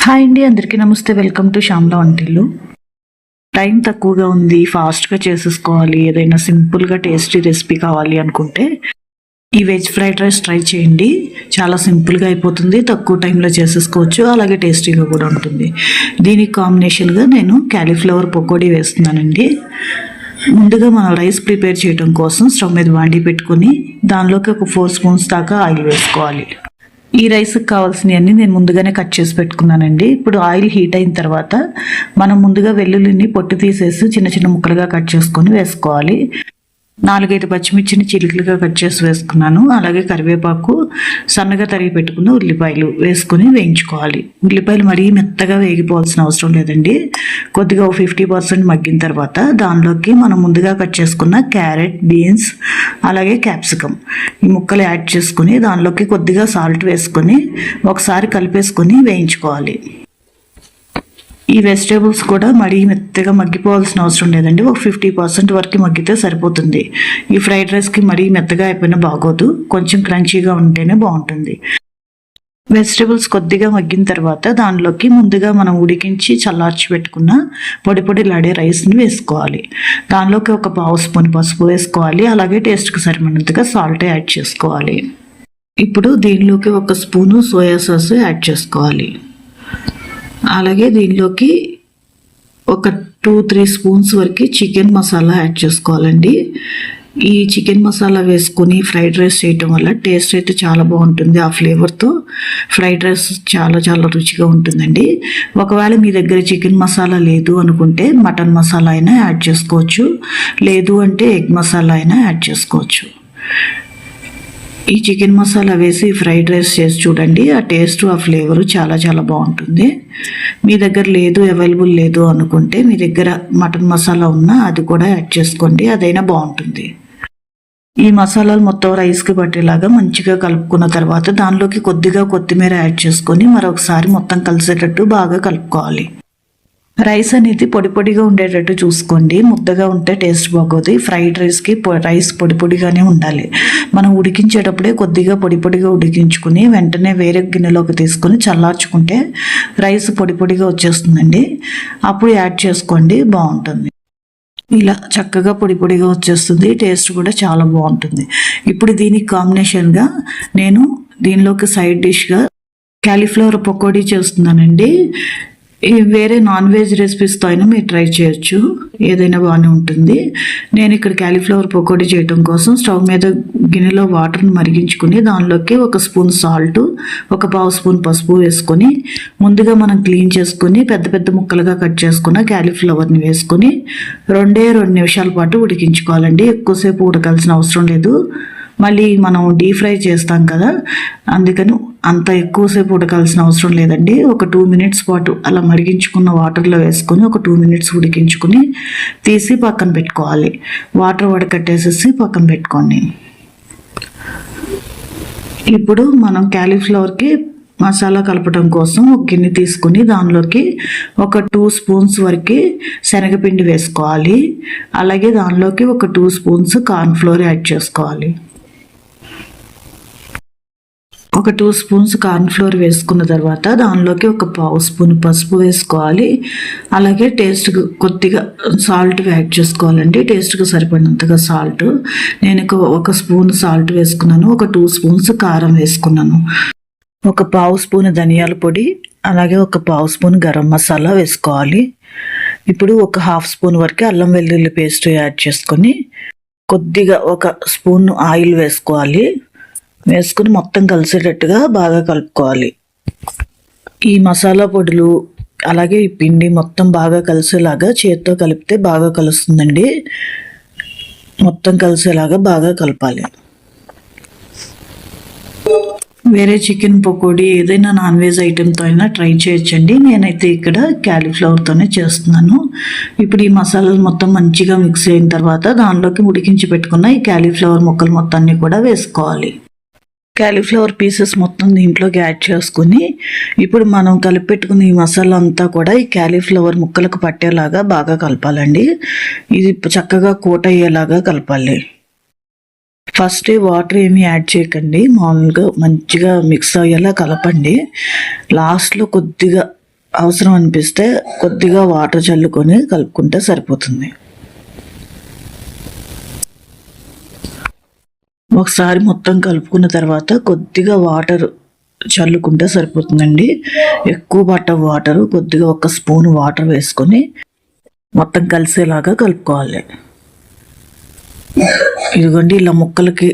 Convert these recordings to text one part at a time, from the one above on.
Hi అండి, అందరికీ నమస్తే. వెల్కమ్ టు శ్యామ్లా వంటిల్లు. టైం తక్కువగా ఉంది, ఫాస్ట్గా చేసేసుకోవాలి, ఏదైనా సింపుల్గా టేస్టీ రెసిపీ కావాలి అనుకుంటే ఈ వెజ్ ఫ్రైడ్ రైస్ ట్రై చేయండి. చాలా సింపుల్గా అయిపోతుంది, తక్కువ టైంలో చేసేసుకోవచ్చు, అలాగే టేస్టీగా కూడా ఉంటుంది. దీనికి కాంబినేషన్గా నేను క్యాలీఫ్లవర్ పకోడీ వేస్తున్నానండి. ముందుగా మనం రైస్ ప్రిపేర్ చేయడం కోసం స్టవ్ మీద బాండీ పెట్టుకుని దానిలోకి ఒక 4 స్పూన్స్ దాకా ఆయిల్ వేసుకోవాలి. ఈ రైస్కి కావాల్సినవన్నీ నేను ముందుగానే కట్ చేసి పెట్టుకున్నానండి. ఇప్పుడు ఆయిల్ హీట్ అయిన తర్వాత మనం ముందుగా వెల్లుల్లిని పొట్టు తీసేసి చిన్న చిన్న ముక్కలుగా కట్ చేసుకొని వేసుకోవాలి. 4-5 పచ్చిమిర్చిని చిలుకలుగా కట్ చేసి వేసుకున్నాను. అలాగే కరివేపాకు, సన్నగా తరిగి పెట్టుకున్న ఉల్లిపాయలు వేసుకుని వేయించుకోవాలి. ఉల్లిపాయలు మరీ మెత్తగా వేగిపోవాల్సిన అవసరం లేదండి. కొద్దిగా 50% మగ్గిన తర్వాత దానిలోకి మనం ముందుగా కట్ చేసుకున్న క్యారెట్, బీన్స్, అలాగే క్యాప్సికమ్ ఈ ముక్కలు యాడ్ చేసుకుని దానిలోకి కొద్దిగా సాల్ట్ వేసుకొని ఒకసారి కలిపేసుకొని వేయించుకోవాలి. ఈ వెజిటేబుల్స్ కూడా మరీ మెత్తగా మగ్గిపోవాల్సిన అవసరం లేదండి. ఒక 50% వరకు మగ్గితే సరిపోతుంది. ఈ ఫ్రైడ్ రైస్కి మరీ మెత్తగా అయిపోయినా బాగోదు, కొంచెం క్రంచీగా ఉంటేనే బాగుంటుంది. వెజిటేబుల్స్ కొద్దిగా మగ్గిన తర్వాత దానిలోకి ముందుగా మనం ఉడికించి చల్లార్చి పెట్టుకున్న పొడి లాడే రైస్ని వేసుకోవాలి. దానిలోకి ఒక 1/2 స్పూన్ పసుపు వేసుకోవాలి. అలాగే టేస్ట్కి సరిపడినంతగా సాల్ట్ యాడ్ చేసుకోవాలి. ఇప్పుడు దీనిలోకి 1 స్పూను సోయా సాస్ యాడ్ చేసుకోవాలి. అలాగే దీనిలోకి ఒక 2-3 స్పూన్స్ వరకు చికెన్ మసాలా యాడ్ చేసుకోవాలండి. ఈ చికెన్ మసాలా వేసుకొని ఫ్రైడ్ రైస్ చేయటం వల్ల టేస్ట్ అయితే చాలా బాగుంటుంది. ఆ ఫ్లేవర్తో ఫ్రైడ్ రైస్ చాలా చాలా రుచిగా ఉంటుందండి. ఒకవేళ మీ దగ్గర చికెన్ మసాలా లేదు అనుకుంటే మటన్ మసాలా అయినా యాడ్ చేసుకోవచ్చు, లేదు అంటే ఎగ్ మసాలా అయినా యాడ్ చేసుకోవచ్చు. ఈ చికెన్ మసాలా వేసి ఫ్రైడ్ రైస్ చేసి చూడండి, ఆ టేస్ట్, ఆ ఫ్లేవర్ చాలా చాలా బాగుంటుంది. మీ దగ్గర లేదు, అవైలబుల్ లేదు అనుకుంటే మీ దగ్గర మటన్ మసాలా ఉన్నా అది కూడా యాడ్ చేసుకోండి, అదైనా బాగుంటుంది. ఈ మసాలాలు మొత్తం రైస్కి పట్టేలాగా మంచిగా కలుపుకున్న తర్వాత దానిలోకి కొద్దిగా కొత్తిమీర యాడ్ చేసుకొని మరొకసారి మొత్తం కలిసేటట్టు బాగా కలుపుకోవాలి. రైస్ అనేది పొడిగా ఉండేటట్టు చూసుకోండి, ముద్దగా ఉంటే టేస్ట్ బాగోదు. ఫ్రైడ్ రైస్కి రైస్ పొడిగానే ఉండాలి. మనం ఉడికించేటప్పుడే కొద్దిగా పొడిగా ఉడికించుకుని వెంటనే వేరే గిన్నెలోకి తీసుకొని చల్లార్చుకుంటే రైస్ పొడిగా వచ్చేస్తుందండి. అప్పుడు యాడ్ చేసుకోండి, బాగుంటుంది. ఇలా చక్కగా పొడిగా వచ్చేస్తుంది, టేస్ట్ కూడా చాలా బాగుంటుంది. ఇప్పుడు దీనికి కాంబినేషన్గా నేను దీనిలోకి సైడ్ డిష్గా క్యాలీఫ్లవర్ పకోడీ చేస్తున్నానండి. వేరే నాన్ వెజ్ రెసిపీస్తో అయినా మీరు ట్రై చేయొచ్చు, ఏదైనా బాగానే ఉంటుంది. నేను ఇక్కడ క్యాలీఫ్లవర్ పకోడీ చేయడం కోసం స్టవ్ మీద గిన్నెలో వాటర్ని మరిగించుకుని దానిలోకి 1 స్పూన్ సాల్ట్, ఒక 1/2 స్పూన్ పసుపు వేసుకొని ముందుగా మనం క్లీన్ చేసుకుని పెద్ద ముక్కలుగా కట్ చేసుకున్న క్యాలీఫ్లవర్ని వేసుకొని 2 నిమిషాల పాటు ఉడికించుకోవాలండి. ఎక్కువసేపు ఉడకాల్సిన అవసరం లేదు, మళ్ళీ మనం డీప్ ఫ్రై చేస్తాం కదా, అందుకని అంత ఎక్కువసేపు ఉడకాల్సిన అవసరం లేదండి. ఒక 2 మినిట్స్ పాటు అలా మరిగించుకున్న వాటర్లో వేసుకొని ఒక 2 మినిట్స్ ఉడికించుకుని తీసి పక్కన పెట్టుకోవాలి. వాటర్ వడకట్టేసేసి పక్కన పెట్టుకోండి. ఇప్పుడు మనం క్యాలీఫ్లవర్కి మసాలా కలపడం కోసం ఒక గిన్నె తీసుకుని దానిలోకి ఒక 2 స్పూన్స్ వరకు శనగపిండి వేసుకోవాలి. అలాగే దానిలోకి ఒక 2 స్పూన్స్ కార్న్ఫ్లోర్ యాడ్ చేసుకోవాలి. ఒక 2 స్పూన్స్ కార్న్ఫ్లోర్ వేసుకున్న తర్వాత దానిలోకి ఒక 1/2 స్పూన్ పసుపు వేసుకోవాలి. అలాగే టేస్ట్కి కొద్దిగా సాల్ట్ యాడ్ చేసుకోవాలండి, టేస్ట్కి సరిపడినంతగా సాల్ట్. నేను ఒక స్పూన్ సాల్ట్ వేసుకున్నాను, ఒక 2 స్పూన్స్ కారం వేసుకున్నాను, ఒక 1/2 స్పూన్ ధనియాల పొడి, అలాగే ఒక 1/2 స్పూన్ గరం మసాలా వేసుకోవాలి. ఇప్పుడు ఒక 1/2 స్పూన్ వరకు అల్లం వెల్లుల్లి పేస్ట్ యాడ్ చేసుకొని కొద్దిగా 1 స్పూన్ ఆయిల్ వేసుకుని మొత్తం కలిసేటట్టుగా బాగా కలుపుకోవాలి. ఈ మసాలా పొడులు అలాగే ఈ పిండి మొత్తం బాగా కలిసేలాగా చేతితో కలిపితే బాగా కలుస్తుందండి. మొత్తం కలిసేలాగా బాగా కలపాలి. వేరే చికెన్ పకోడీ ఏదైనా నాన్ వెజ్ ఐటెంతో అయినా ట్రై చేయొచ్చండి. నేనైతే ఇక్కడ క్యాలీఫ్లవర్తోనే చేస్తున్నాను. ఇప్పుడు ఈ మసాలాలు మొత్తం మంచిగా మిక్స్ అయిన తర్వాత దానిలోకి ఉడికించి పెట్టుకున్న ఈ క్యాలీఫ్లవర్ ముక్కలు మొత్తాన్ని కూడా వేసుకోవాలి. క్యాలీఫ్లవర్ పీసెస్ మొత్తం దీంట్లోకి యాడ్ చేసుకుని ఇప్పుడు మనం కలిపెట్టుకున్న ఈ మసాలా అంతా కూడా ఈ క్యాలీఫ్లవర్ ముక్కలకు పట్టేలాగా బాగా కలపాలండి. ఇది చక్కగా కోట్ అయ్యేలాగా కలపాలి. ఫస్ట్ వాటర్ ఏమి యాడ్ చేయకండి, మామూలుగా మంచిగా మిక్స్ అయ్యేలా కలపండి. లాస్ట్లో కొద్దిగా అవసరం అనిపిస్తే కొద్దిగా వాటర్ చల్లుకొని కలుపుకుంటే సరిపోతుంది. ఒకసారి మొత్తం కలుపుకున్న తర్వాత కొద్దిగా వాటర్ చల్లుకుంటే సరిపోతుందండి. ఎక్కువ పట్టవు వాటరు, కొద్దిగా 1 స్పూన్ వాటర్ వేసుకొని మొత్తం కలిసేలాగా కలుపుకోవాలి. ఇదిగోండి ఇలా ముక్కలకి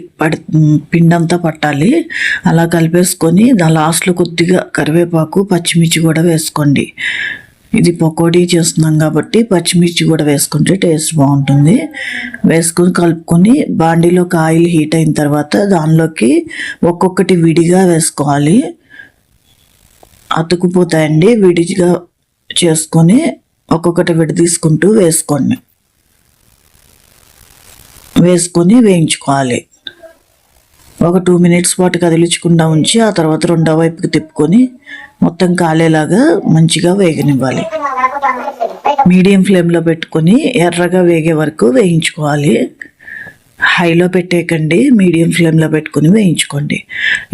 పిండంతా పట్టాలి. అలా కలిపేసుకొని దాని లాస్ట్లో కొద్దిగా కరివేపాకు, పచ్చిమిర్చి కూడా వేసుకోండి. ఇది పకోడీ చేస్తున్నాం కాబట్టి పచ్చిమిర్చి కూడా వేసుకుంటే టేస్ట్ బాగుంటుంది. వేసుకొని కలుపుకొని బాండీలోకి ఆయిల్ హీట్ అయిన తర్వాత దానిలోకి ఒక్కొక్కటి విడిగా వేసుకోవాలి. అతుకుపోతాయండి. విడిగా చేసుకొని ఒక్కొక్కటి తీసుకుంటూ వేసుకొని వేయించుకోవాలి. ఒక 2 మినిట్స్ పాటు కదిలించకుండా ఉంచి ఆ తర్వాత రెండో వైపుకి తిప్పుకొని మొత్తం కాలేలాగా మంచిగా వేగనివ్వాలి. మీడియం ఫ్లేమ్లో పెట్టుకొని ఎర్రగా వేగే వరకు వేయించుకోవాలి. హైలో పెట్టేయకండి, మీడియం ఫ్లేమ్లో పెట్టుకొని వేయించుకోండి.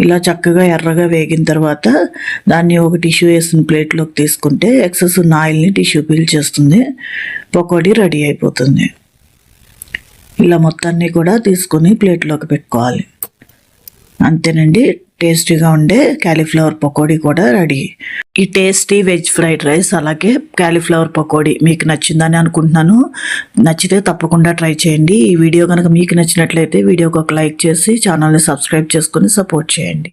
ఇలా చక్కగా ఎర్రగా వేగిన తర్వాత దాన్ని ఒక టిష్యూ వేసిన ప్లేట్లోకి తీసుకుంటే ఎక్సెస్ ఉన్న ఆయిల్ని టిష్యూ పీల్చేస్తుంది. పకోడీ రెడీ అయిపోతుంది. ఇలా మొత్తాన్ని కూడా తీసుకొని ప్లేట్లోకి పెట్టుకోవాలి. అంతేనండి, టేస్టీగా ఉండే క్యాలీఫ్లవర్ పకోడీ కూడా రెడీ. ఈ టేస్టీ వెజ్ ఫ్రైడ్ రైస్ అలాగే క్యాలీఫ్లవర్ పకోడీ మీకు నచ్చిందని అనుకుంటున్నాను. నచ్చితే తప్పకుండా ట్రై చేయండి. ఈ వీడియో కనుక మీకు నచ్చినట్లయితే వీడియోకి ఒక లైక్ చేసి ఛానల్ని సబ్స్క్రైబ్ చేసుకొని సపోర్ట్ చేయండి.